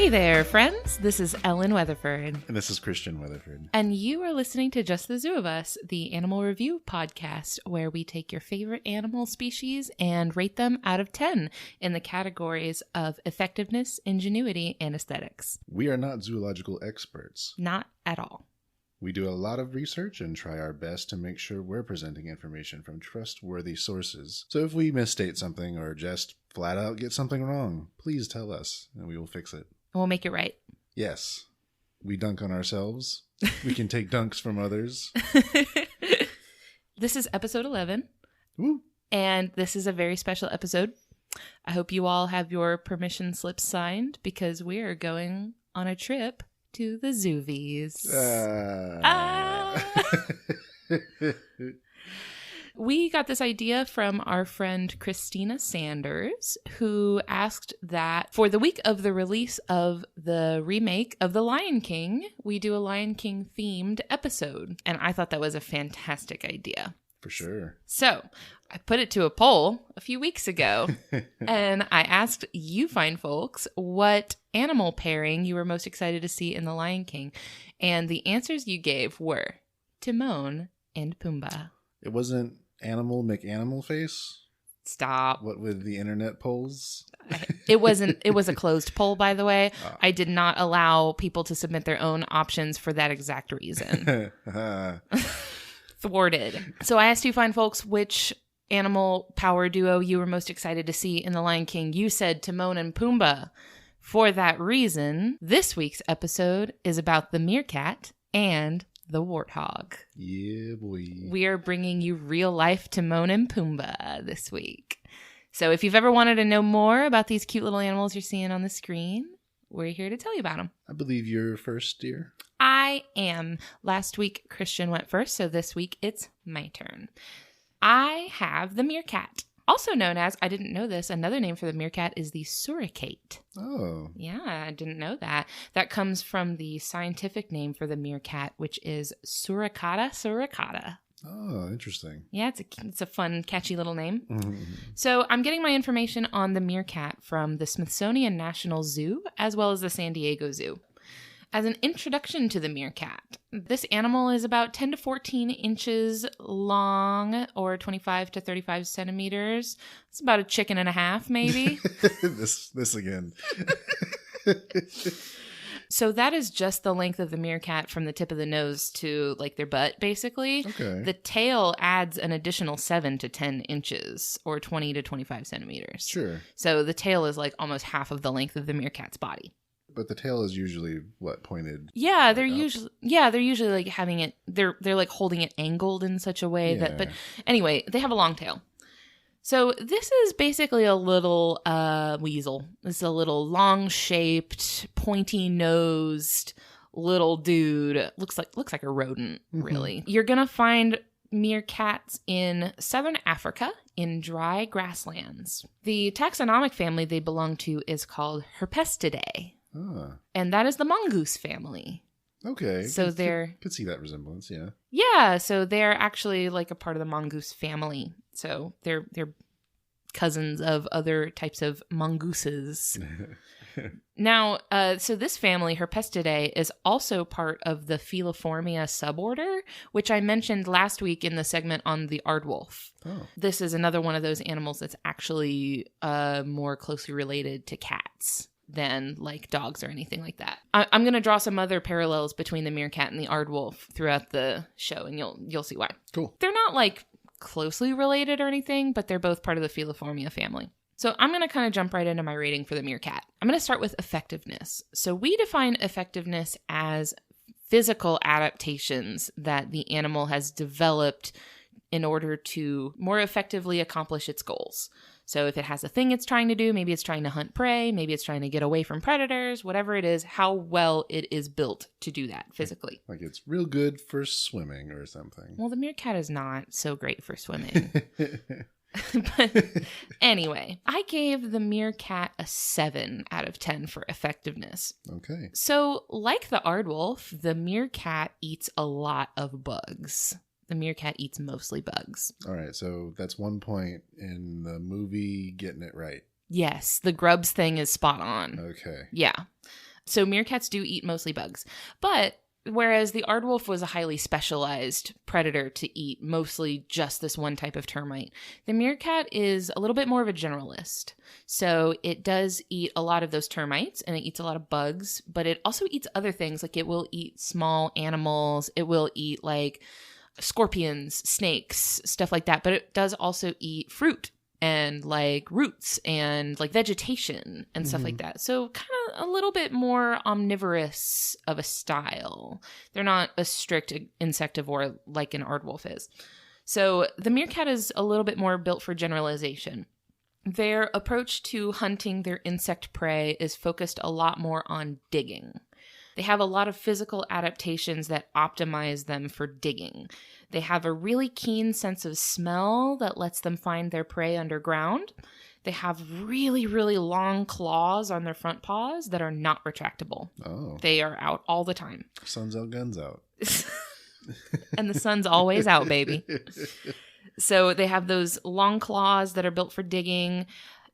Hey there, friends. This is Ellen Weatherford. And this is Christian Weatherford. And you are listening to Just the Zoo of Us, the animal review podcast, where we take your favorite animal species and rate them out of 10 in the categories of effectiveness, ingenuity, and aesthetics. We are not zoological experts. Not at all. We do a lot of research and try our best to make sure we're presenting information from trustworthy sources. So if we misstate something or just flat out get something wrong, please tell us and we will fix it. And we'll make it right. Yes. We dunk on ourselves. We can take dunks from others. This is episode 11. Woo. And this is a very special episode. I hope you all have your permission slips signed because we are going on a trip to the Zoovies. We got this idea from our friend Christina Sanders, who asked that for the week of the release of the remake of The Lion King, we do a Lion King themed episode. And I thought that was a fantastic idea. For sure. So I put it to a poll a few weeks ago, and I asked you fine folks what animal pairing you were most excited to see in The Lion King. And the answers you gave were Timon and Pumbaa. It wasn't Animal McAnimal Face? Stop. What with the internet polls? It wasn't. It was a closed poll, by the way. I did not allow people to submit their own options for that exact reason. Thwarted. So I asked you fine folks which animal power duo you were most excited to see in The Lion King. You said Timon and Pumbaa. For that reason, this week's episode is about the meerkat and the warthog. Yeah, boy. We are bringing you real life Timon and Pumbaa this week. So if you've ever wanted to know more about these cute little animals you're seeing on the screen, we're here to tell you about them. I believe you're first, dear. I am. Last week, Christian went first, so this week it's my turn. I have the meerkat. Also known as, I didn't know this, another name for the meerkat is the suricate. Oh. Yeah, I didn't know that. That comes from the scientific name for the meerkat, which is Suricata suricata. Oh, interesting. Yeah, it's a fun, catchy little name. Mm-hmm. So I'm getting my information on the meerkat from the Smithsonian National Zoo, as well as the San Diego Zoo. As an introduction to the meerkat, this animal is about 10 to 14 inches long or 25 to 35 centimeters. It's about a chicken and a half, maybe. this again. So that is just the length of the meerkat from the tip of the nose to like their butt, basically. Okay. The tail adds an additional 7 to 10 inches or 20 to 25 centimeters. Sure. So the tail is like almost half of the length of the meerkat's body. But the tail is usually pointed? Yeah, they're up? usually like having it. They're like holding it angled in such a way that. But anyway, they have a long tail. So this is basically a little weasel. It's a little long-shaped, pointy-nosed little dude. Looks like a rodent, really. Mm-hmm. You're gonna find meerkats in southern Africa in dry grasslands. The taxonomic family they belong to is called Herpestidae. Ah. And that is the mongoose family. Okay. So could see that resemblance, yeah. Yeah, so they're actually like a part of the mongoose family. So they're cousins of other types of mongooses. Now, so this family, Herpestidae, is also part of the Feliformia suborder, which I mentioned last week in the segment on the aardwolf. Oh. This is another one of those animals that's actually more closely related to cats than like dogs or anything like that. I'm going to draw some other parallels between the meerkat and the aardwolf throughout the show, and you'll see why. Cool. They're not like closely related or anything, but they're both part of the Feliformia family. So I'm going to kind of jump right into my rating for the meerkat. I'm going to start with effectiveness. So we define effectiveness as physical adaptations that the animal has developed in order to more effectively accomplish its goals. So if it has a thing it's trying to do, maybe it's trying to hunt prey, maybe it's trying to get away from predators, whatever it is, how well it is built to do that physically. Like it's real good for swimming or something. Well, the meerkat is not so great for swimming. But anyway, I gave the meerkat a 7 out of 10 for effectiveness. Okay. So like the aardwolf, the meerkat eats a lot of bugs. The meerkat eats mostly bugs. All right, so that's 1 point in the movie getting it right. Yes, the grubs thing is spot on. Okay. Yeah. So meerkats do eat mostly bugs. But whereas the aardwolf was a highly specialized predator to eat mostly just this one type of termite, the meerkat is a little bit more of a generalist. So it does eat a lot of those termites and it eats a lot of bugs, but it also eats other things. Like it will eat small animals. It will eat like scorpions, snakes, stuff like that. But it does also eat fruit and like roots and like vegetation and stuff like that. So kind of a little bit more omnivorous of a style. They're not a strict insectivore like an aardwolf is. So the meerkat is a little bit more built for generalization. Their approach to hunting their insect prey is focused a lot more on digging. They have a lot of physical adaptations that optimize them for digging. They have a really keen sense of smell that lets them find their prey underground. They have really, really long claws on their front paws that are not retractable. Oh. They are out all the time. Sun's out, guns out. And the sun's always out, baby. So they have those long claws that are built for digging.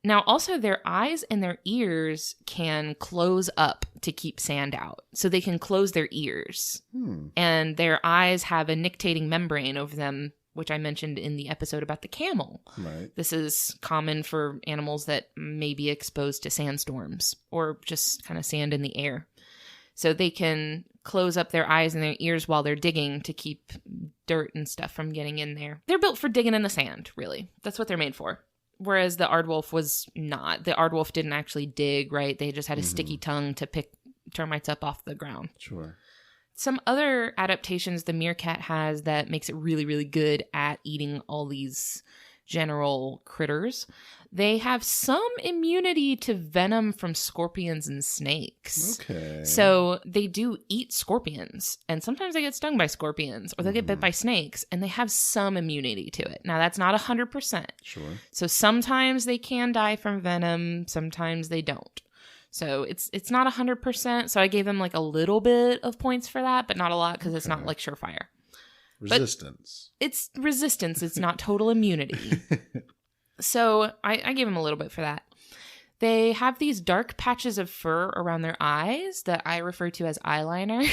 Now, also, their eyes and their ears can close up to keep sand out. So they can close their ears. And their eyes have a nictating membrane over them, which I mentioned in the episode about the camel. Right. This is common for animals that may be exposed to sandstorms or just kind of sand in the air. So they can close up their eyes and their ears while they're digging to keep dirt and stuff from getting in there. They're built for digging in the sand, really. That's what they're made for. Whereas the aardwolf was not. The aardwolf didn't actually dig, right? They just had a sticky tongue to pick termites up off the ground. Sure. Some other adaptations the meerkat has that makes it really, really good at eating all these general critters. They have some immunity to venom from scorpions and snakes. Okay. So they do eat scorpions, and sometimes they get stung by scorpions, or they'll get bit by snakes, and they have some immunity to it. Now, that's not 100%. Sure. So sometimes they can die from venom, sometimes they don't. So it's not 100%. So I gave them like a little bit of points for that, but not a lot because it's not like surefire. Resistance. But it's resistance. It's not total immunity. So I gave them a little bit for that. They have these dark patches of fur around their eyes that I refer to as eyeliner.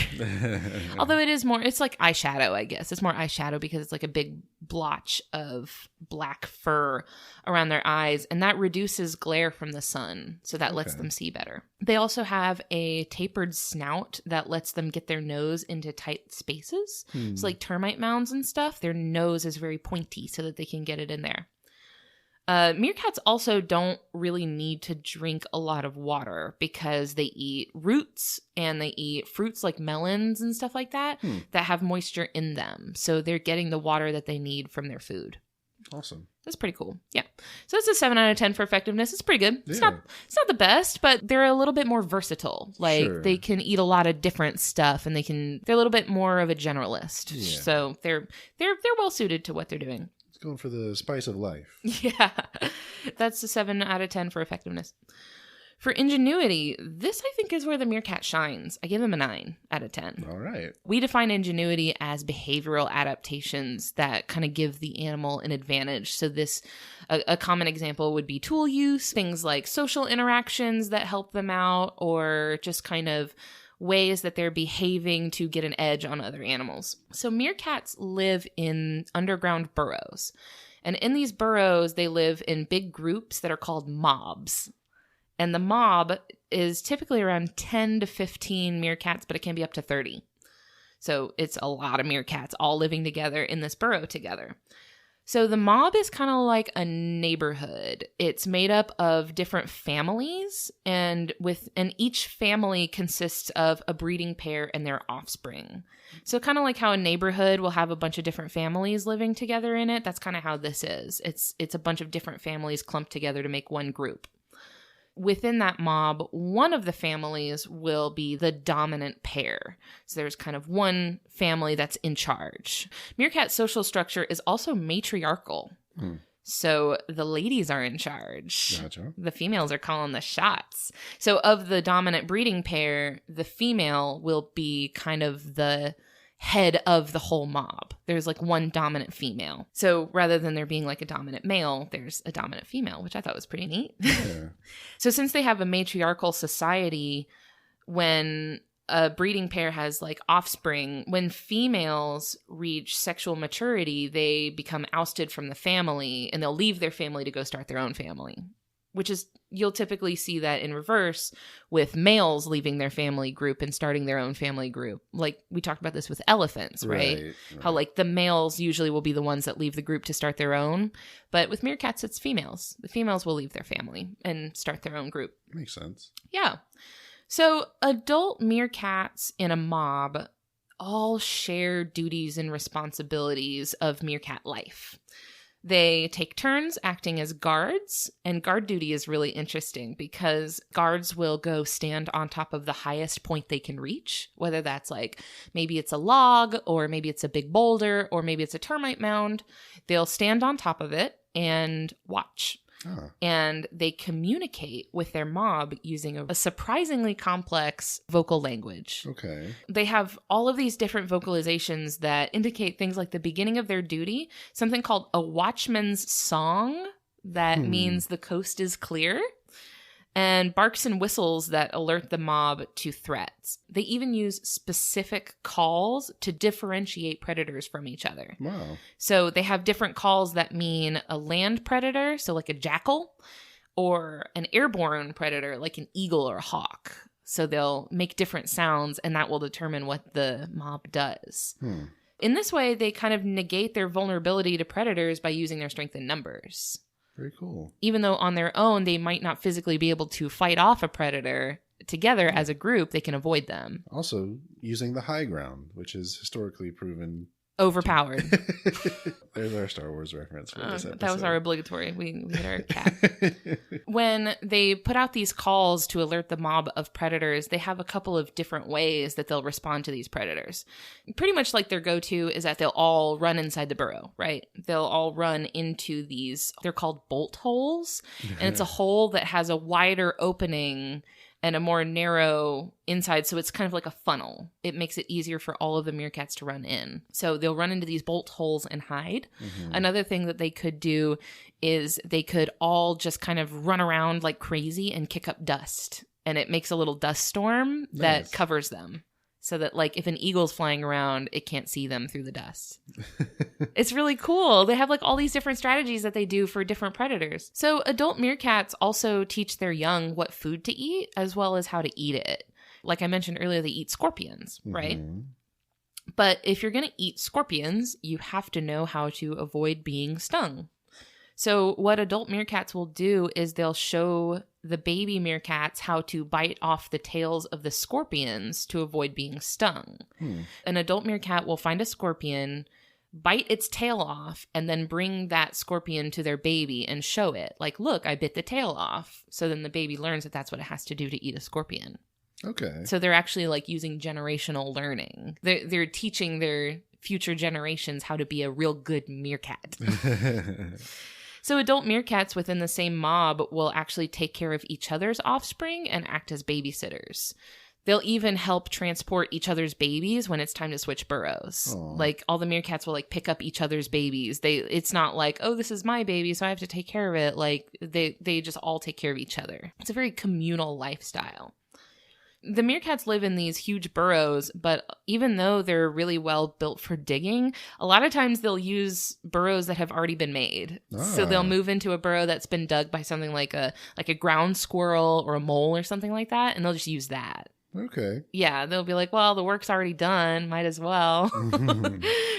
Although it's like eyeshadow, I guess. It's more eyeshadow because it's like a big blotch of black fur around their eyes, and that reduces glare from the sun, so that lets them see better. They also have a tapered snout that lets them get their nose into tight spaces. So like termite mounds and stuff, their nose is very pointy so that they can get it in there. Meerkats also don't really need to drink a lot of water because they eat roots and they eat fruits like melons and stuff like that that have moisture in them. So they're getting the water that they need from their food. Awesome. That's pretty cool. Yeah. So it's a 7 out of 10 for effectiveness. It's pretty good. Yeah. It's not the best, but they're a little bit more versatile. Like they can eat a lot of different stuff and they're a little bit more of a generalist. Yeah. So they're well suited to what they're doing. Going for the spice of life. Yeah, that's a 7 out of 10 for effectiveness. For ingenuity, this I think is where the meerkat shines. I give them a 9 out of 10. All right. We define ingenuity as behavioral adaptations that kind of give the animal an advantage. So a common example would be tool use, things like social interactions that help them out, or just kind of ways that they're behaving to get an edge on other animals. So meerkats live in underground burrows. And in these burrows, they live in big groups that are called mobs. And the mob is typically around 10 to 15 meerkats, but it can be up to 30. So it's a lot of meerkats all living together in this burrow together. So the mob is kind of like a neighborhood. It's made up of different families, and each family consists of a breeding pair and their offspring. So kind of like how a neighborhood will have a bunch of different families living together in it, that's kind of how this is. It's a bunch of different families clumped together to make one group. Within that mob, one of the families will be the dominant pair. So there's kind of one family that's in charge. Meerkat social structure is also matriarchal. So the ladies are in charge. Gotcha. The females are calling the shots. So of the dominant breeding pair, the female will be kind of the head of the whole mob. There's like one dominant female. So rather than there being like a dominant male, there's a dominant female, which I thought was pretty neat. Yeah. So since they have a matriarchal society, when a breeding pair has like offspring, when females reach sexual maturity, they become ousted from the family and they'll leave their family to go start their own family, which is, you'll typically see that in reverse with males leaving their family group and starting their own family group. Like we talked about this with elephants, right? How like the males usually will be the ones that leave the group to start their own. But with meerkats, it's females. The females will leave their family and start their own group. Makes sense. Yeah. So adult meerkats in a mob all share duties and responsibilities of meerkat life. They take turns acting as guards, and guard duty is really interesting because guards will go stand on top of the highest point they can reach, whether that's like maybe it's a log or maybe it's a big boulder or maybe it's a termite mound. They'll stand on top of it and watch. And they communicate with their mob using a surprisingly complex vocal language. Okay. They have all of these different vocalizations that indicate things like the beginning of their duty, something called a watchman's song that means the coast is clear, and barks and whistles that alert the mob to threats. They even use specific calls to differentiate predators from each other. Wow. So they have different calls that mean a land predator, so like a jackal, or an airborne predator, like an eagle or a hawk. So they'll make different sounds, and that will determine what the mob does. In this way, they kind of negate their vulnerability to predators by using their strength in numbers. Very cool. Even though on their own, they might not physically be able to fight off a predator, together as a group, they can avoid them. Also, using the high ground, which is historically proven overpowered. There's our Star Wars reference for this episode. That was our obligatory. We hit our cat. When they put out these calls to alert the mob of predators, they have a couple of different ways that they'll respond to these predators. Pretty much like their go-to is that they'll all run inside the burrow, right? They'll all run into these, they're called bolt holes. And it's a hole that has a wider opening and a more narrow inside, so it's kind of like a funnel. It makes it easier for all of the meerkats to run in. So they'll run into these bolt holes and hide. Mm-hmm. Another thing that they could do is they could all just kind of run around like crazy and kick up dust. And it makes a little dust storm that covers them. So that, like, if an eagle's flying around, it can't see them through the dust. It's really cool. They have, like, all these different strategies that they do for different predators. So adult meerkats also teach their young what food to eat, as well as how to eat it. Like I mentioned earlier, they eat scorpions, right? Mm-hmm. But if you're going to eat scorpions, you have to know how to avoid being stung. So what adult meerkats will do is they'll show the baby meerkats how to bite off the tails of the scorpions to avoid being stung. An adult meerkat will find a scorpion, bite its tail off, and then bring that scorpion to their baby and show it. Like, look, I bit the tail off. So then the baby learns that that's what it has to do to eat a scorpion. Okay. So they're actually like using generational learning. They're teaching their future generations how to be a real good meerkat. So adult meerkats within the same mob will actually take care of each other's offspring and act as babysitters. They'll even help transport each other's babies when it's time to switch burrows. Aww. Like, all the meerkats will like pick up each other's babies. It's not like, oh, this is my baby, so I have to take care of it. Like, they just all take care of each other. It's a very communal lifestyle. The meerkats live in these huge burrows, but even though they're really well built for digging, a lot of times they'll use burrows that have already been made. So they'll move into a burrow that's been dug by something like a ground squirrel or a mole or something like that, and they'll just use that. Okay. Yeah, they'll be like, well, the work's already done, might as well.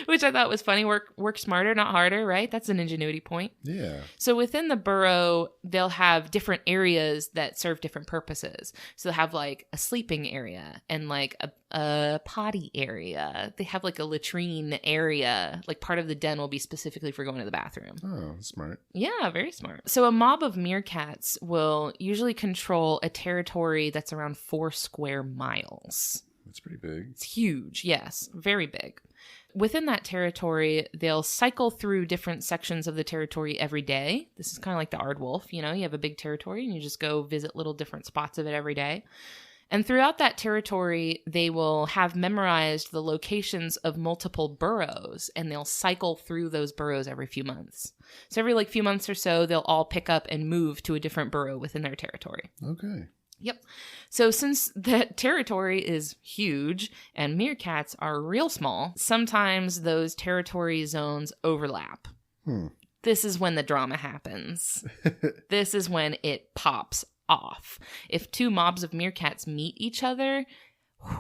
Which I thought was funny. Work smarter, not harder, right? That's an ingenuity point. Yeah. So within the burrow, they'll have different areas that serve different purposes. So they'll have like a sleeping area and like a potty area. They have like a latrine area. Like part of the den will be specifically for going to the bathroom. Oh, smart. Yeah, very smart. So a mob of meerkats will usually control a territory that's around 4 square miles. That's pretty big. It's huge. Yes, very big. Within that territory, they'll cycle through different sections of the territory every day. This is kind of like the Aardwolf. You know, you have a big territory and you just go visit little different spots of it every day. And throughout that territory, they will have memorized the locations of multiple burrows, and they'll cycle through those burrows every few months. So every few months or so, they'll all pick up and move to a different burrow within their territory. Okay. Yep. So since the territory is huge and meerkats are real small, sometimes those territory zones overlap. This is when the drama happens. This is when it pops off. If two mobs of meerkats meet each other,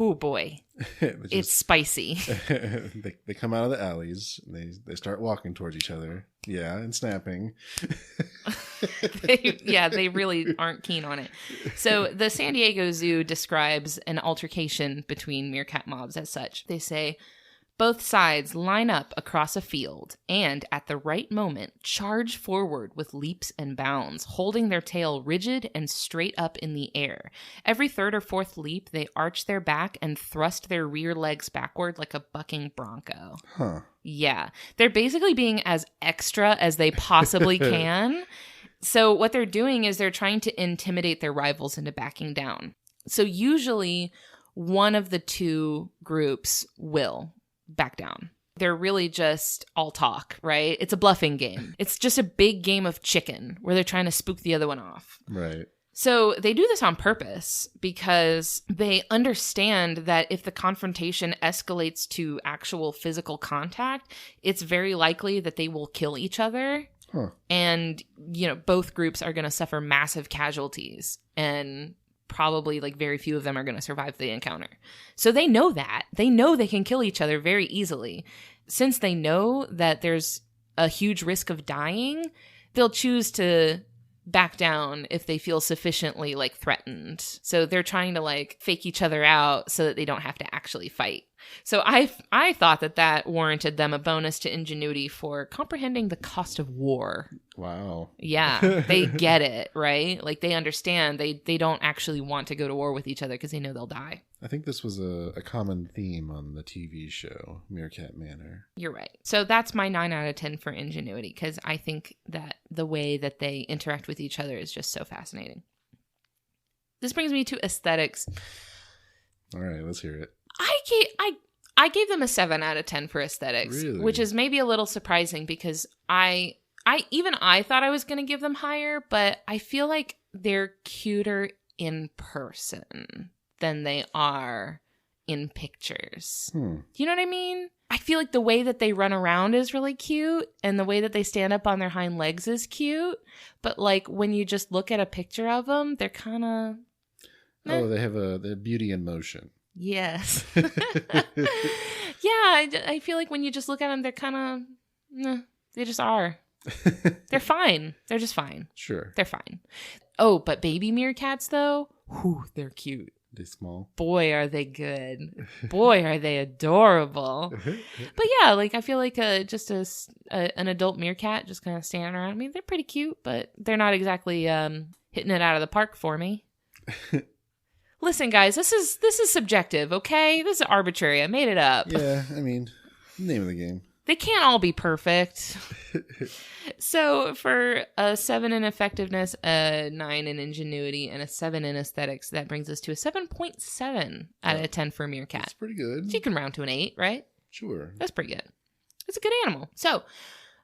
oh boy, it's spicy. They come out of the alleys. They start walking towards each other. Yeah, and snapping. They really aren't keen on it. So the San Diego Zoo describes an altercation between meerkat mobs as such. They say, both sides line up across a field and, at the right moment, charge forward with leaps and bounds, holding their tail rigid and straight up in the air. Every third or fourth leap, they arch their back and thrust their rear legs backward like a bucking bronco. Huh. Yeah. They're basically being as extra as they possibly can. So what they're doing is they're trying to intimidate their rivals into backing down. So usually one of the two groups will back down. They're really just all talk, right? It's a bluffing game. It's just a big game of chicken where they're trying to spook the other one off. Right. So they do this on purpose because they understand that if the confrontation escalates to actual physical contact, it's very likely that they will kill each other. Huh. And, both groups are going to suffer massive casualties, and probably very few of them are going to survive the encounter. So they know that. They know they can kill each other very easily. Since they know that there's a huge risk of dying, they'll choose to back down if they feel sufficiently threatened. So they're trying to fake each other out so that they don't have to actually fight. So I thought that warranted them a bonus to ingenuity for comprehending the cost of war. Wow. Yeah, they get it, right? They understand. They don't actually want to go to war with each other because they know they'll die. I think this was a common theme on the TV show, Meerkat Manor. You're right. So that's my 9 out of 10 for ingenuity, because I think that the way that they interact with each other is just so fascinating. This brings me to aesthetics. All right, let's hear it. I gave them a 7 out of 10 for aesthetics, really? Which is maybe a little surprising because I thought I was going to give them higher, but I feel like they're cuter in person than they are in pictures. Do you know what I mean? I feel like the way that they run around is really cute, and the way that they stand up on their hind legs is cute, but when you just look at a picture of them, they're kind of... Oh, they have beauty in motion. Yes. Yeah, I feel like when you just look at them, they're kind of... they just are. They're fine. They're just fine. Sure. They're fine. Oh, but baby meerkats, though, whew, they're cute. They're small. Boy, are they good. Boy, are they adorable. But yeah, I feel like just an adult meerkat just kind of standing around. I mean, they're pretty cute, but they're not exactly hitting it out of the park for me. Listen, guys, this is subjective, okay? This is arbitrary. I made it up. Yeah, I mean, name of the game. They can't all be perfect. So for a 7 in effectiveness, a 9 in ingenuity, and a 7 in aesthetics, that brings us to a 7.7 out of 10 for meerkat. That's pretty good. So you can round to an 8, right? Sure. That's pretty good. It's a good animal. So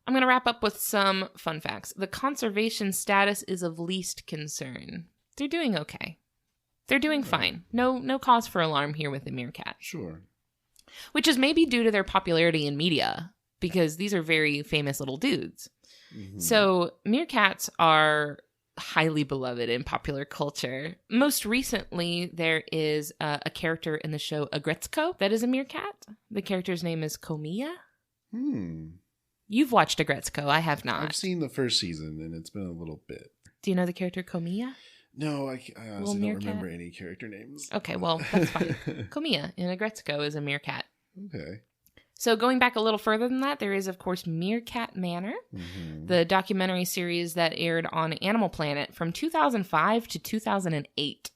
I'm going to wrap up with some fun facts. The conservation status is of least concern. They're doing okay. They're doing fine. No cause for alarm here with the meerkat. Sure. Which is maybe due to their popularity in media, because these are very famous little dudes. Mm-hmm. So meerkats are highly beloved in popular culture. Most recently, there is a character in the show Agretzko that is a meerkat. The character's name is Komiya. You've watched Agretzko. I have not. I've seen the first season, and it's been a little bit. Do you know the character Komiya? No, I honestly don't remember any character names. Okay, well, that's fine. Komiya in Agretzko is a meerkat. Okay. So going back a little further than that, there is, of course, Meerkat Manor, the documentary series that aired on Animal Planet from 2005 to 2008.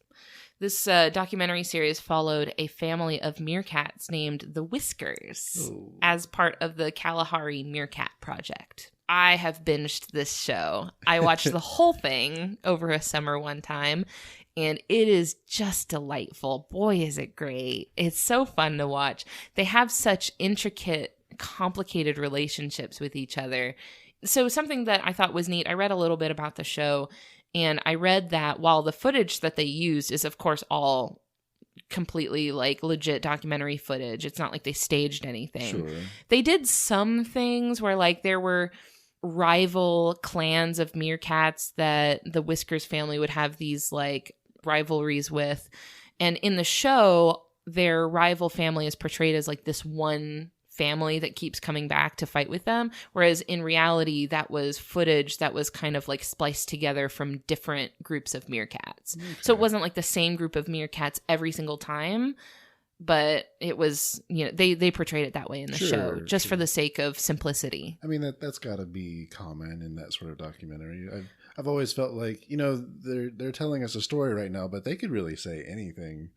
This documentary series followed a family of meerkats named the Whiskers as part of the Kalahari Meerkat Project. I have binged this show. I watched the whole thing over a summer one time, and it is just delightful. Boy, is it great. It's so fun to watch. They have such intricate, complicated relationships with each other. So something that I thought was neat, I read a little bit about the show, And I read that while the footage that they used is, of course, all completely like legit documentary footage, it's not like they staged anything. Sure. They did some things where like there were rival clans of meerkats that the Whiskers family would have these like rivalries with. And in the show, their rival family is portrayed as like this one family that keeps coming back to fight with them. Whereas in reality, that was footage that was kind of like spliced together from different groups of meerkats. Okay. So it wasn't like the same group of meerkats every single time, but it was, you know, they portrayed it that way in the show just for the sake of simplicity. I mean, that's got to be common in that sort of documentary. I've always felt like, you know, they're telling us a story right now, but they could really say anything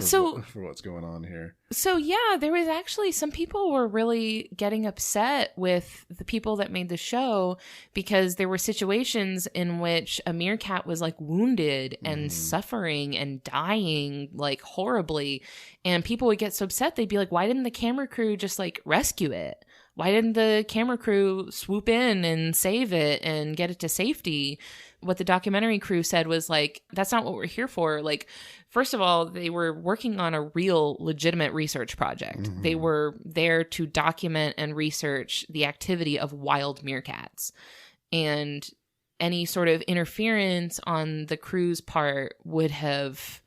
for what's going on here. So yeah, there was actually some people were really getting upset with the people that made the show because there were situations in which a meerkat was like wounded and suffering and dying like horribly, and people would get so upset they'd be like, why didn't the camera crew just like rescue it? Why didn't the camera crew swoop in and save it and get it to safety? What the documentary crew said was like, that's not what we're here for. Like, first of all, they were working on a real legitimate research project. Mm-hmm. They were there to document and research the activity of wild meerkats. And any sort of interference on the crew's part would have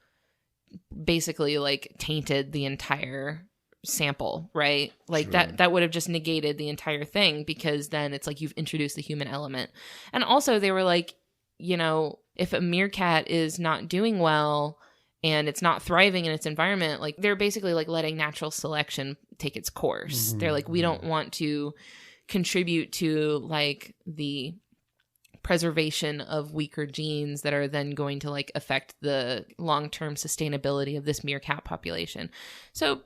basically like tainted the entire sample, right? Like that would have just negated the entire thing, because then it's like you've introduced the human element. And also they were like, you know, if a meerkat is not doing well and it's not thriving in its environment, like they're basically like letting natural selection take its course. Mm-hmm. They're like, we don't want to contribute to like the preservation of weaker genes that are then going to like affect the long-term sustainability of this meerkat population. So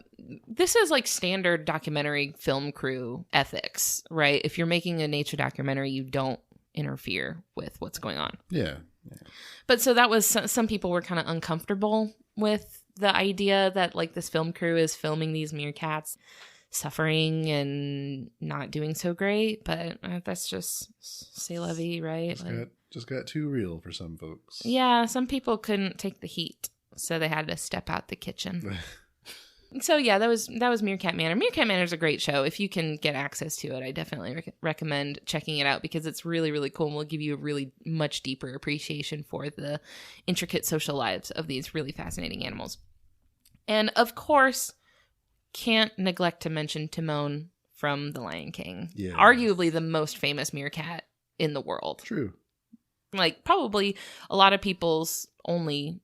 this is like standard documentary film crew ethics, right? If you're making a nature documentary, you don't interfere with what's going on. Yeah. But so that was, some people were kind of uncomfortable with the idea that like this film crew is filming these meerkats suffering and not doing so great, but that's just c'est la vie, right? Just got too real for some folks. Yeah, some people couldn't take the heat, so they had to step out the kitchen. So yeah, that was Meerkat Manor. Meerkat Manor is a great show. If you can get access to it, I definitely recommend checking it out, because it's really, really cool and will give you a really much deeper appreciation for the intricate social lives of these really fascinating animals. And of course, can't neglect to mention Timon from The Lion King. Yeah. Arguably the most famous meerkat in the world. True. Like probably a lot of people's only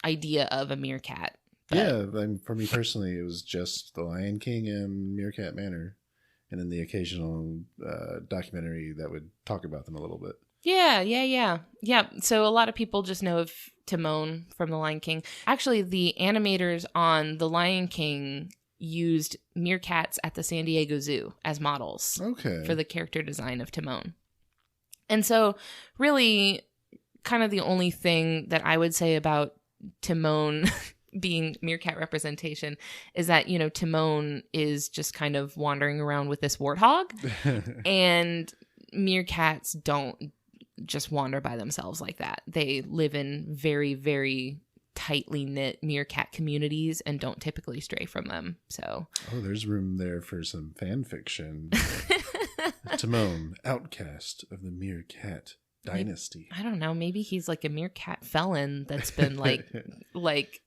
idea of a meerkat. Yeah, and for me personally, it was just The Lion King and Meerkat Manor, and then the occasional documentary that would talk about them a little bit. Yeah. So a lot of people just know of Timon from The Lion King. Actually, the animators on The Lion King used meerkats at the San Diego Zoo as models for the character design of Timon. And so really kind of the only thing that I would say about Timon being meerkat representation is that, you know, Timon is just kind of wandering around with this warthog and meerkats don't just wander by themselves like that. They live in very, very tightly knit meerkat communities and don't typically stray from them. So there's room there for some fan fiction. Timon, outcast of the meerkat dynasty. I don't know, maybe he's like a meerkat felon that's been like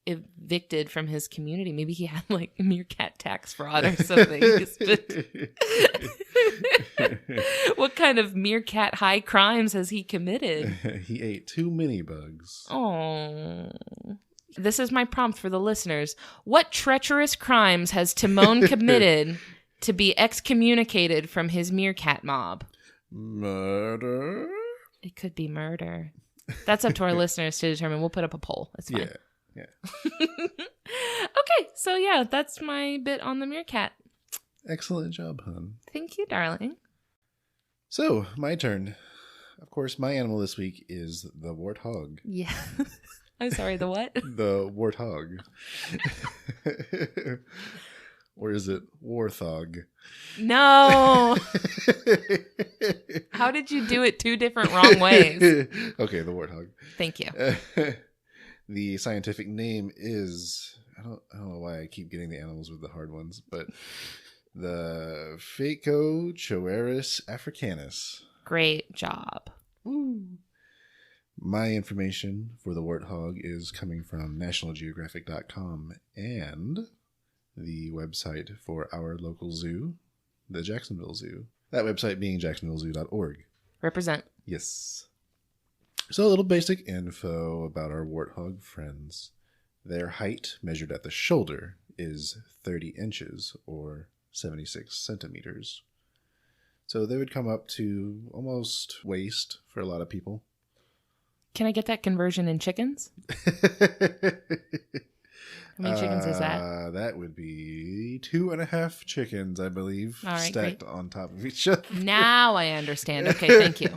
evicted from his community. Maybe he had like meerkat tax fraud or something. What kind of meerkat high crimes has he committed? He ate too many bugs. Oh. This is my prompt for the listeners. What treacherous crimes has Timon committed to be excommunicated from his meerkat mob? Murder? It could be murder. That's up to our listeners to determine. We'll put up a poll. It's fine. Yeah. Okay, so yeah, that's my bit on the meerkat. Excellent job, hon. Thank you, darling. So, my turn. Of course, my animal this week is the warthog. Yeah. I'm sorry, the what? The warthog. Or is it Warthog? No. How did you do it two different wrong ways? Okay, the Warthog. Thank you. The scientific name is, I don't know why I keep getting the animals with the hard ones, but the Phacochoeris africanus. Great job. Woo. My information for the warthog is coming from nationalgeographic.com and the website for our local zoo, the Jacksonville Zoo. That website being jacksonvillezoo.org. Represent. Yes. So a little basic info about our warthog friends. Their height, measured at the shoulder, is 30 inches, or 76 centimeters. So they would come up to almost waist for a lot of people. Can I get that conversion in chickens? How many chickens is that? That would be 2.5 chickens, I believe, all right, stacked great. on top of each other. Now I understand. Okay, thank you.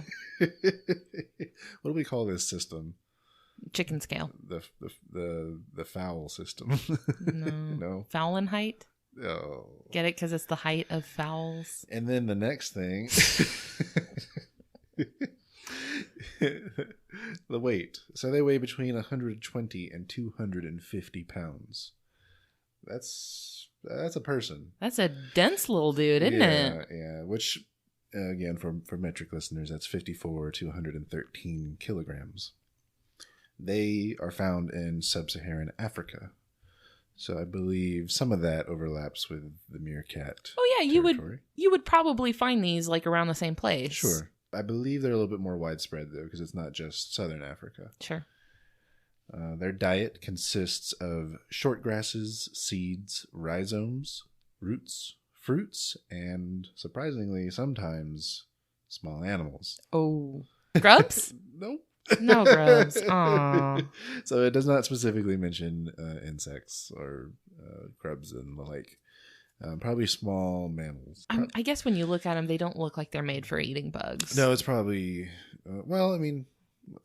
What do we call this system? Chicken scale. The fowl system. No. No. Fowlenheit? Oh. Get it? Because it's the height of fowls. And then the next thing, the weight. So they weigh between 120 and 250 pounds. That's a person. That's a dense little dude, isn't it? Yeah. Which, again, for metric listeners, that's 54 to 113 kilograms. They are found in sub-Saharan Africa. So I believe some of that overlaps with the meerkat. Oh yeah, territory. you would probably find these like around the same place. Sure. I believe they're a little bit more widespread though, because it's not just southern Africa. Sure. Their diet consists of short grasses, seeds, rhizomes, roots, fruits, and surprisingly, sometimes small animals. Oh, grubs? Nope. No grubs. Aw. So it does not specifically mention insects or grubs and the like. Probably small mammals. I guess when you look at them, they don't look like they're made for eating bugs. No, it's probably... well, I mean...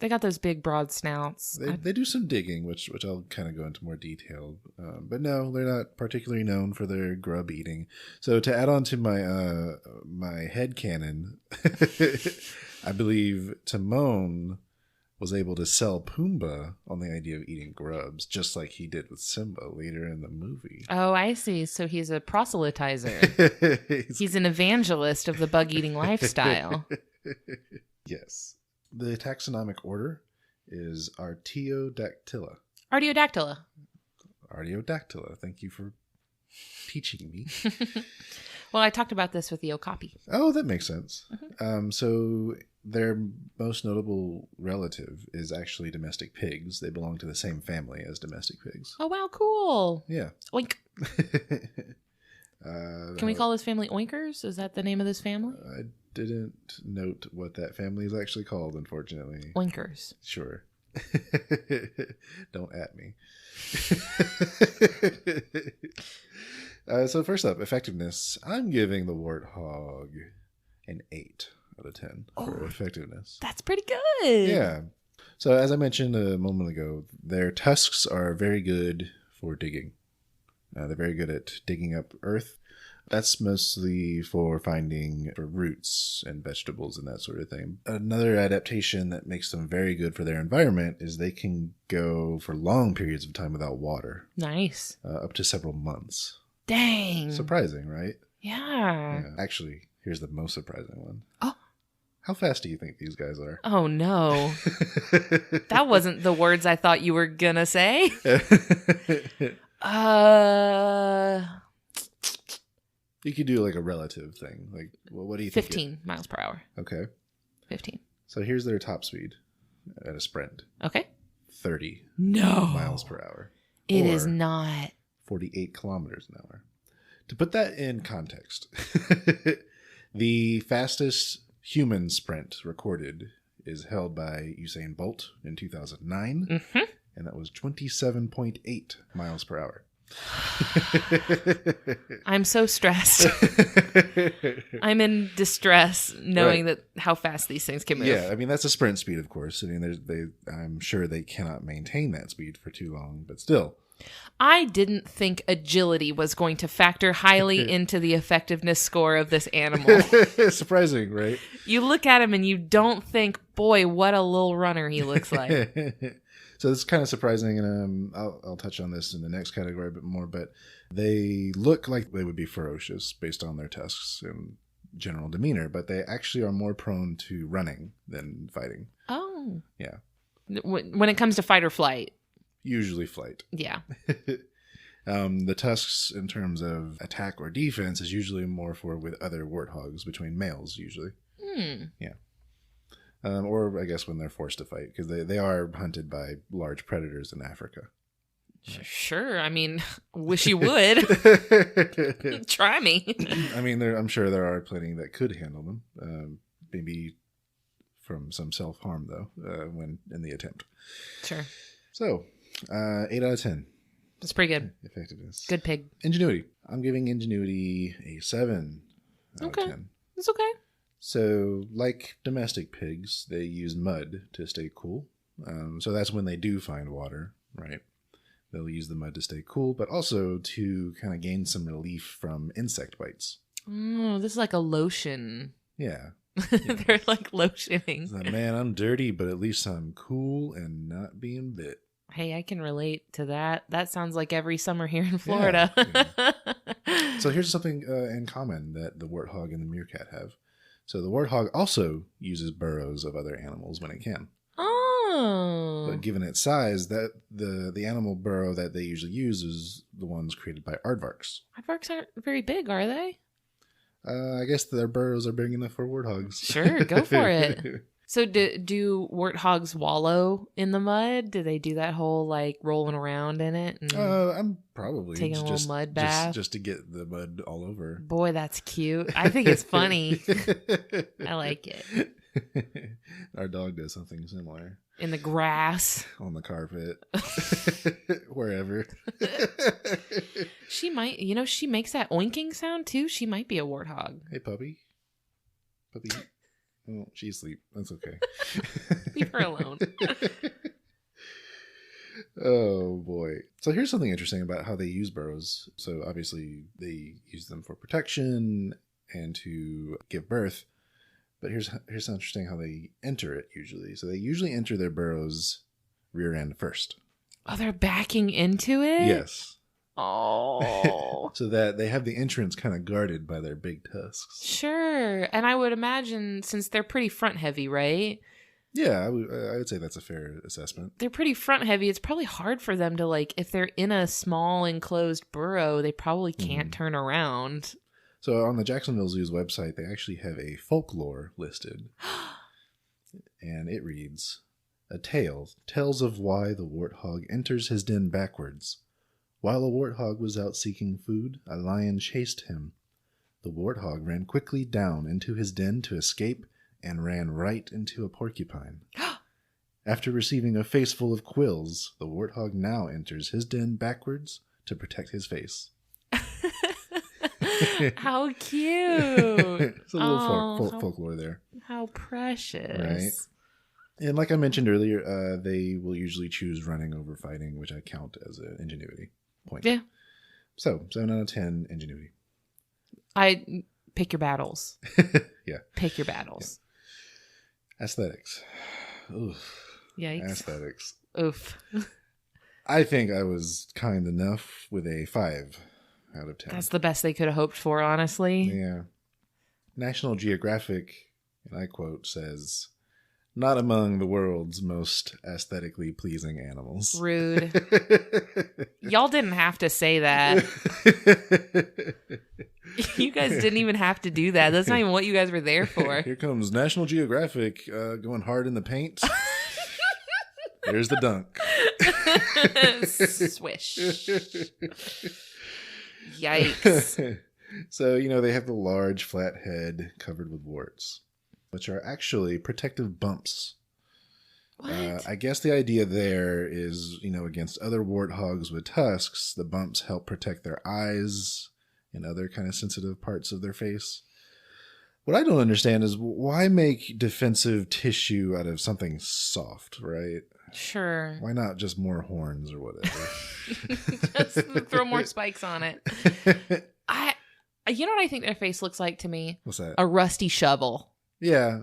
They got those big, broad snouts. They do some digging, which I'll kind of go into more detail. But no, they're not particularly known for their grub eating. So to add on to my my headcanon, I believe Timon was able to sell Pumbaa on the idea of eating grubs, just like he did with Simba later in the movie. Oh, I see. So he's a proselytizer. He's an evangelist of the bug-eating lifestyle. Yes. The taxonomic order is Artiodactyla. Artiodactyla. Artiodactyla. Thank you for teaching me. Well, I talked about this with the Okapi. Oh, that makes sense. Mm-hmm. So their most notable relative is actually domestic pigs. They belong to the same family as domestic pigs. Oh, wow, cool. Yeah. Oink. Can we call this family Oinkers? Is that the name of this family? I didn't note what that family is actually called, unfortunately. Oinkers. Sure. Don't at me. So first up, effectiveness. I'm giving the warthog an 8 out of 10 for effectiveness. That's pretty good. Yeah. So as I mentioned a moment ago, their tusks are very good for digging. They're very good at digging up earth. That's mostly for finding roots and vegetables and that sort of thing. Another adaptation that makes them very good for their environment is they can go for long periods of time without water. Nice. Up to several months. Dang. Surprising, right? Yeah. Actually, here's the most surprising one. Oh. How fast do you think these guys are? Oh, no. That wasn't the words I thought you were going to say. You could do like a relative thing. Like, well, what do you think? 15 miles per hour. Okay. 15. So here's their top speed at a sprint. Okay. 30 No. miles per hour. It is not. 48 kilometers an hour. To put that in context, the fastest human sprint recorded is held by Usain Bolt in 2009, and that was 27.8 miles per hour. I'm so stressed. I'm in distress knowing that how fast these things can move. Yeah, I mean that's a sprint speed, of course. I mean, I'm sure they cannot maintain that speed for too long, but still. I didn't think agility was going to factor highly into the effectiveness score of this animal. Surprising, right? You look at him and you don't think, boy, what a little runner he looks like. So it's kind of surprising, and I'll touch on this in the next category a bit more, but they look like they would be ferocious based on their tusks and general demeanor, but they actually are more prone to running than fighting. Oh. Yeah. When it comes to fight or flight. Usually flight. Yeah. The tusks, in terms of attack or defense, is usually more for with other warthogs, between males, usually. Yeah. Or I guess when they're forced to fight, because they are hunted by large predators in Africa. Sure. I mean, wish you would. Try me. I mean, I'm sure there are plenty that could handle them. Maybe from some self-harm, though, when in the attempt. Sure. So, 8 out of 10. That's pretty good. Effectiveness. Good pig. Ingenuity. I'm giving Ingenuity a 7 out of 10. It's okay. So, like domestic pigs, they use mud to stay cool. So that's when they do find water, right? They'll use the mud to stay cool, but also to kind of gain some relief from insect bites. Oh, this is like a lotion. Yeah. They're like lotioning. It's like, man, I'm dirty, but at least I'm cool and not being bit. Hey, I can relate to that. That sounds like every summer here in Florida. Yeah. So here's something in common that the warthog and the meerkat have. So the warthog also uses burrows of other animals when it can. Oh. But given its size, that the animal burrow that they usually use is the ones created by aardvarks. Aardvarks aren't very big, are they? I guess their burrows are big enough for warthogs. Sure, go for it. So do warthogs wallow in the mud? Do they do that whole like rolling around in it? And I'm probably taking a little mud bath just to get the mud all over. Boy, that's cute. I think it's funny. I like it. Our dog does something similar. In the grass. On the carpet. Wherever. She might, she makes that oinking sound too. She might be a warthog. Hey, puppy. Puppy. Oh, she's asleep. That's okay. Leave her alone. Oh, boy. So here's something interesting about how they use burrows. So obviously they use them for protection and to give birth. But here's interesting how they enter it usually. So they usually enter their burrows rear end first. Oh, they're backing into it? Yes. Oh. So that they have the entrance kind of guarded by their big tusks. Sure. And I would imagine, since they're pretty front heavy, right? Yeah, I would say that's a fair assessment. They're pretty front heavy. It's probably hard for them to, like, if they're in a small enclosed burrow, they probably can't turn around. So on the Jacksonville Zoo's website, they actually have a folklore listed. And it reads, "A tale tells of why the warthog enters his den backwards. While a warthog was out seeking food, a lion chased him. The warthog ran quickly down into his den to escape and ran right into a porcupine. After receiving a face full of quills, the warthog now enters his den backwards to protect his face." How cute. It's a little folklore there. How precious. Right. And like I mentioned earlier, they will usually choose running over fighting, which I count as an ingenuity point. Yeah. So, 7 out of 10, ingenuity. I pick your battles. Yeah. Pick your battles. Yeah. Aesthetics. Oof. Yikes. Aesthetics. Oof. I think I was kind enough with a 5 out of 10. That's the best they could have hoped for, honestly. Yeah. National Geographic, and I quote, says, "Not among the world's most aesthetically pleasing animals." Rude. Y'all didn't have to say that. You guys didn't even have to do that. That's not even what you guys were there for. Here comes National Geographic going hard in the paint. There's the dunk. Swish. Yikes. So, they have the large flat head covered with warts, which are actually protective bumps. What? I guess the idea there is, against other warthogs with tusks, the bumps help protect their eyes and other kind of sensitive parts of their face. What I don't understand is why make defensive tissue out of something soft, right? Sure. Why not just more horns or whatever? Just throw more spikes on it. You know what I think their face looks like to me? What's that? A rusty shovel. Yeah.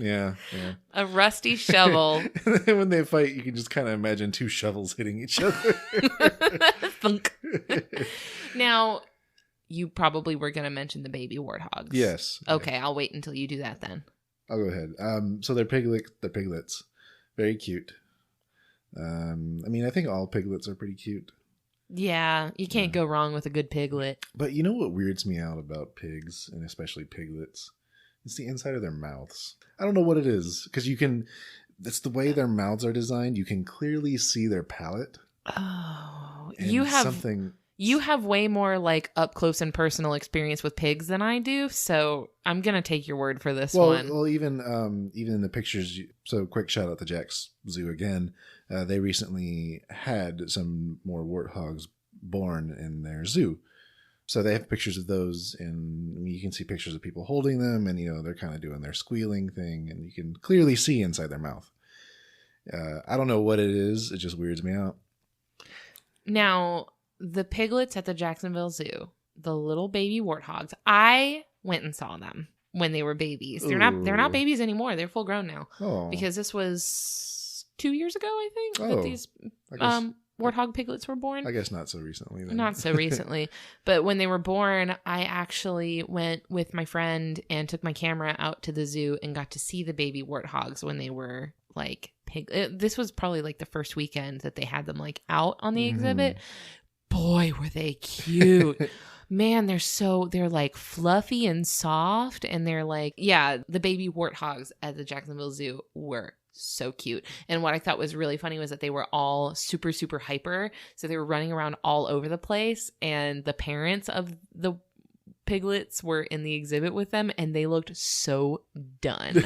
Yeah. A rusty shovel. When they fight, you can just kind of imagine two shovels hitting each other. Thunk. Now, you probably were going to mention the baby warthogs. Yes. Okay, yes. I'll wait until you do that then. I'll go ahead. So they're piglets. Very cute. I mean, I think all piglets are pretty cute. Yeah, you can't go wrong with a good piglet. But you know what weirds me out about pigs, and especially piglets? It's the inside of their mouths. I don't know what it is, because it's the way their mouths are designed. You can clearly see their palate. Oh, And you have way more like up close and personal experience with pigs than I do, so I'm gonna take your word for this one. Well, even in the pictures. So, quick shout out to Jack's Zoo again. They recently had some more warthogs born in their zoo, so they have pictures of those, and you can see pictures of people holding them, and they're kind of doing their squealing thing, and you can clearly see inside their mouth. I don't know what it is; it just weirds me out. Now, the piglets at the Jacksonville Zoo, the little baby warthogs, I went and saw them when they were babies. They're not babies anymore. They're full grown now. Oh. Because this was 2 years ago, I think, that these warthog piglets were born. I guess not so recently. Then. Not so recently. But when they were born, I actually went with my friend and took my camera out to the zoo and got to see the baby warthogs when they were like this was probably like the first weekend that they had them like out on the exhibit. Boy, were they cute. Man, they're like fluffy and soft, and they're like, the baby warthogs at the Jacksonville Zoo were so cute. And what I thought was really funny was that they were all super, super hyper. So they were running around all over the place, and the parents of the piglets were in the exhibit with them, and they looked so done.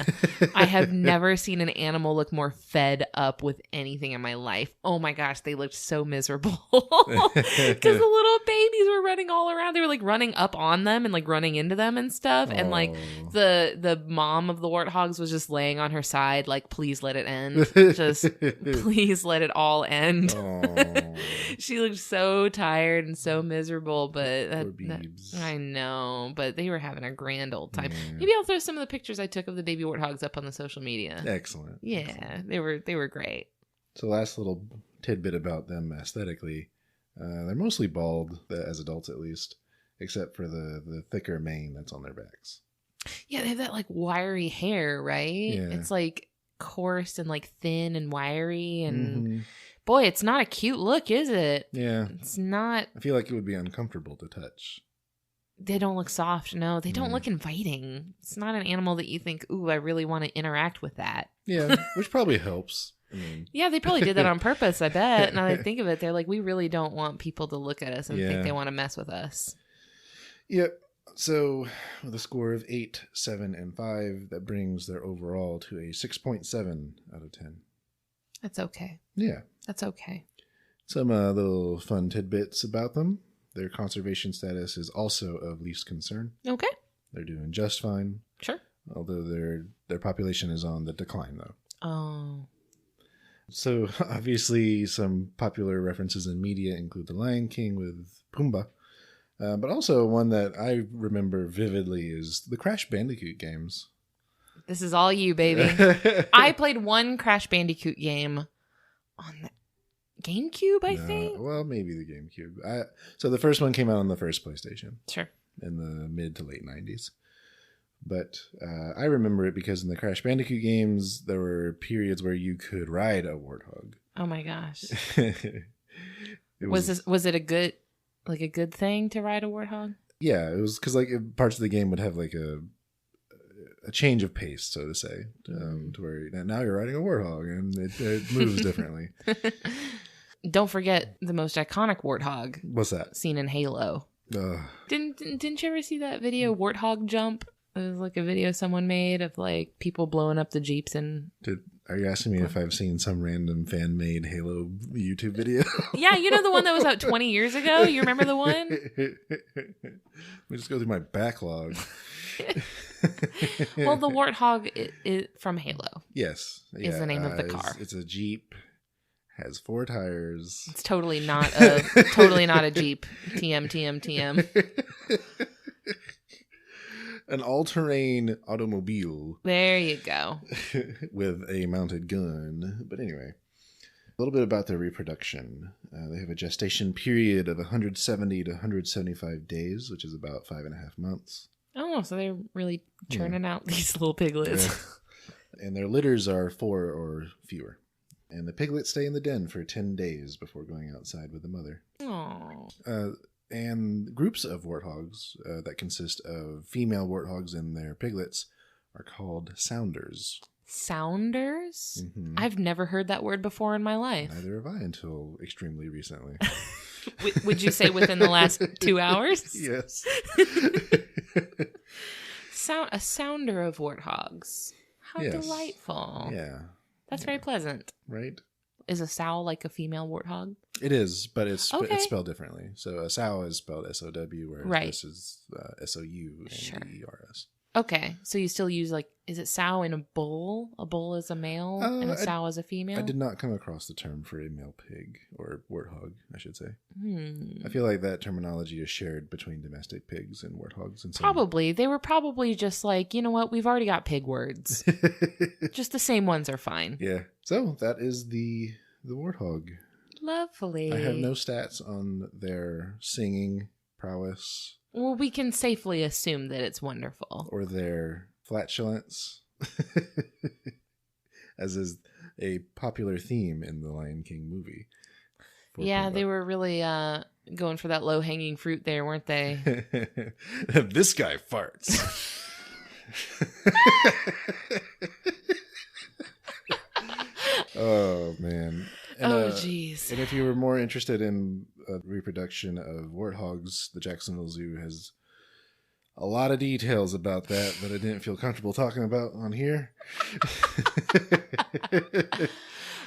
I have never seen an animal look more fed up with anything in my life. Oh my gosh, they looked so miserable because the little babies were running all around. They were like running up on them and like running into them and stuff. And like the mom of the warthogs was just laying on her side like, please let it end. Just please let it all end. She looked so tired and so miserable, but I know, but they were having a grand old time. Maybe I'll throw some of the pictures I took of the baby warthogs up on the social media. Excellent. Yeah, excellent. They were great. So last little tidbit about them aesthetically, they're mostly bald, as adults at least, except for the thicker mane that's on their backs. Yeah, they have that like wiry hair, right? Yeah. It's like coarse and like thin and wiry, and boy, it's not a cute look, is it? Yeah. It's not. I feel like it would be uncomfortable to touch. They don't look soft. No, they don't look inviting. It's not an animal that you think, ooh, I really want to interact with that. Yeah, which probably helps. Yeah, they probably did that on purpose, I bet. Now that I think of it, they're like, we really don't want people to look at us and think they want to mess with us. Yep. So with a score of 8, 7, and 5, that brings their overall to a 6.7 out of 10. That's okay. Yeah. That's okay. Some little fun tidbits about them. Their conservation status is also of least concern. Okay. They're doing just fine. Sure. Although their population is on the decline, though. Oh. So, obviously, some popular references in media include The Lion King with Pumbaa. But also one that I remember vividly is the Crash Bandicoot games. This is all you, baby. I played one Crash Bandicoot game on the GameCube, I think. Well, maybe the GameCube. So the first one came out on the first PlayStation. Sure. In the mid to late 90s. But I remember it because in the Crash Bandicoot games, there were periods where you could ride a warthog. Oh my gosh. Was it a good thing to ride a warthog? Yeah, it was because like parts of the game would have like a change of pace, so to say, to where now you're riding a warthog and it moves differently. Don't forget the most iconic warthog. What's that? Seen in Halo. Didn't you ever see that video, Warthog Jump? It was like a video someone made of like people blowing up the Jeeps and... Are you asking me if I've seen some random fan-made Halo YouTube video? Yeah, you know the one that was out 20 years ago? You remember the one? Let me just go through my backlog. Well, the Warthog from Halo. Yes. Is the name of the car. It's a Jeep. Has 4 tires. It's totally not a Jeep. TM. An all-terrain automobile. There you go. With a mounted gun. But anyway, a little bit about their reproduction. They have a gestation period of 170 to 175 days, which is about 5.5 months. Oh, so they're really churning out these little piglets. Yeah. And their litters are 4 or fewer. And the piglets stay in the den for 10 days before going outside with the mother. Aww. And groups of warthogs that consist of female warthogs and their piglets are called sounders. Sounders? Mm-hmm. I've never heard that word before in my life. Neither have I until extremely recently. Would you say within the last 2 hours? Yes. A sounder of warthogs. How delightful. Yeah. That's very pleasant. Right? Is a sow like a female warthog? It is, but it's Okay. spelled differently. So a sow is spelled S-O-W, whereas this is S-O-U-N-D-E-R-S. Okay, so you still use is it sow in a bull? A bull is a male and a sow is a female? I did not come across the term for a male pig, or warthog, I should say. Hmm. I feel like that terminology is shared between domestic pigs and warthogs. And Probably. They were probably just like, you know what, we've already got pig words. Just the same ones are fine. Yeah. So that is the warthog. Lovely. I have no stats on their singing prowess. Well, we can safely assume that it's wonderful. Or their flatulence, as is a popular theme in the Lion King movie. Yeah, they were really going for that low-hanging fruit there, weren't they? This guy farts. Oh, man. And, jeez. And if you were more interested in a reproduction of warthogs, the Jacksonville Zoo has a lot of details about that I didn't feel comfortable talking about on here.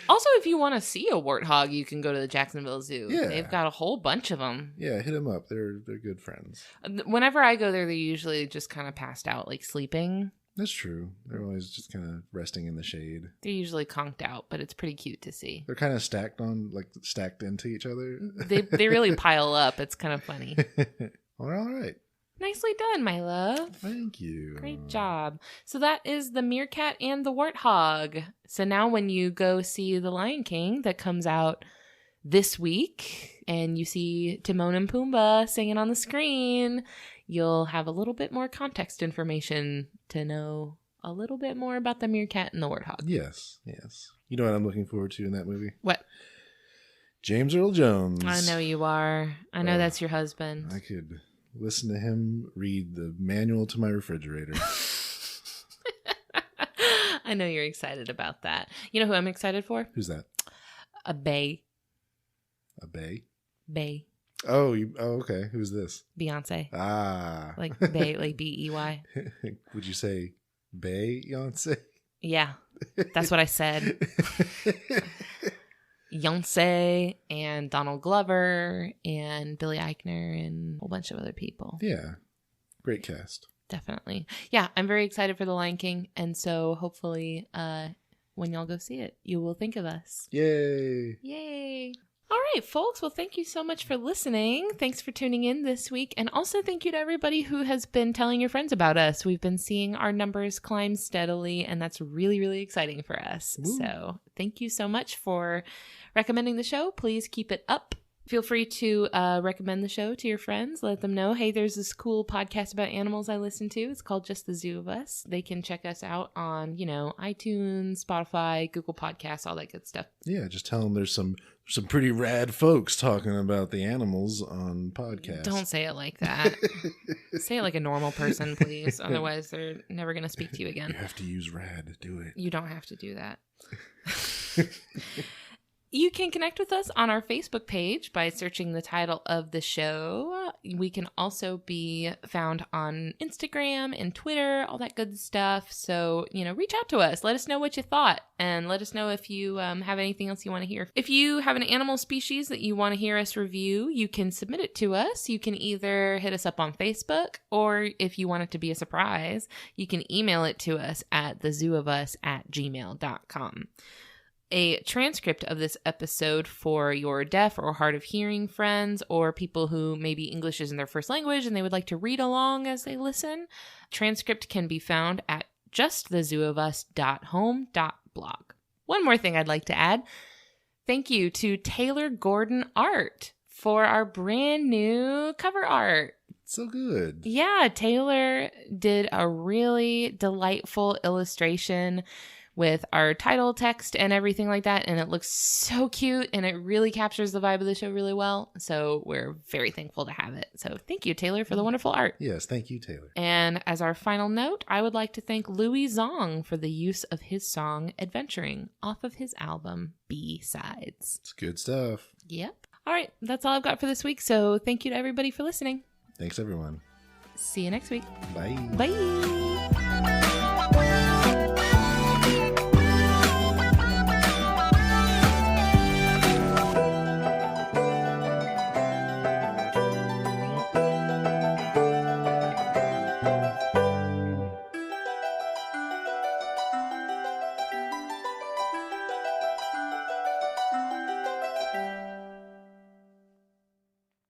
Also, if you want to see a warthog, you can go to the Jacksonville Zoo. Yeah. They've got a whole bunch of them. Yeah, hit them up. They're good friends. Whenever I go there, they're usually just kind of passed out, like sleeping. That's true. They're always just kind of resting in the shade. They're usually conked out, but it's pretty cute to see. They're kind of stacked into each other. They really pile up. It's kind of funny. All right. Nicely done, my love. Thank you. Great job. So that is the Meerkat and the Warthog. So now when you go see The Lion King that comes out this week and you see Timon and Pumbaa singing on the screen, you'll have a little bit more context information to know a little bit more about the Meerkat and the Warthog. Yes. You know what I'm looking forward to in that movie? What? James Earl Jones. I know you are. I know that's your husband. I could listen to him read the manual to my refrigerator. I know you're excited about that. You know who I'm excited for? Who's that? A bae. A bae? Bae. Oh, okay. Who's this? Beyonce. Ah. Like bae, like B-E-Y. Would you say Beyonce? Yeah, that's what I said. Beyonce and Donald Glover and Billy Eichner and a whole bunch of other people. Yeah. Great cast. Definitely. Yeah, I'm very excited for The Lion King. And so hopefully when y'all go see it, you will think of us. Yay. Yay. All right, folks. Well, thank you so much for listening. Thanks for tuning in this week. And also thank you to everybody who has been telling your friends about us. We've been seeing our numbers climb steadily, and that's really, really exciting for us. Woo. So thank you so much for recommending the show. Please keep it up. Feel free to recommend the show to your friends. Let them know, hey, there's this cool podcast about animals I listen to. It's called Just the Zoo of Us. They can check us out on, iTunes, Spotify, Google Podcasts, all that good stuff. Yeah, just tell them there's some pretty rad folks talking about the animals on podcasts. Don't say it like that. Say it like a normal person, please. Otherwise, they're never going to speak to you again. You have to use rad. Do it. You don't have to do that. You can connect with us on our Facebook page by searching the title of the show. We can also be found on Instagram and Twitter, all that good stuff. So, reach out to us. Let us know what you thought, and let us know if you have anything else you want to hear. If you have an animal species that you want to hear us review, you can submit it to us. You can either hit us up on Facebook, or if you want it to be a surprise, you can email it to us at thezooofus@gmail.com. A transcript of this episode for your deaf or hard of hearing friends, or people who maybe English isn't their first language and they would like to read along as they listen. Transcript can be found at justthezooofus.home.blog. One more thing I'd like to add. Thank you to Taylor Gordon Art for our brand new cover art. So good. Yeah, Taylor did a really delightful illustration with our title text and everything like that, and it looks so cute, and it really captures the vibe of the show really well. So we're very thankful to have it. So thank you, Taylor, for the wonderful art. Yes, thank you, Taylor. And as our final note, I would like to thank Louis Zong for the use of his song Adventuring off of his album B-Sides. It's good stuff. Yep. All right, that's all I've got for this week. So thank you to everybody for listening. Thanks, everyone. See you next week. Bye. Bye.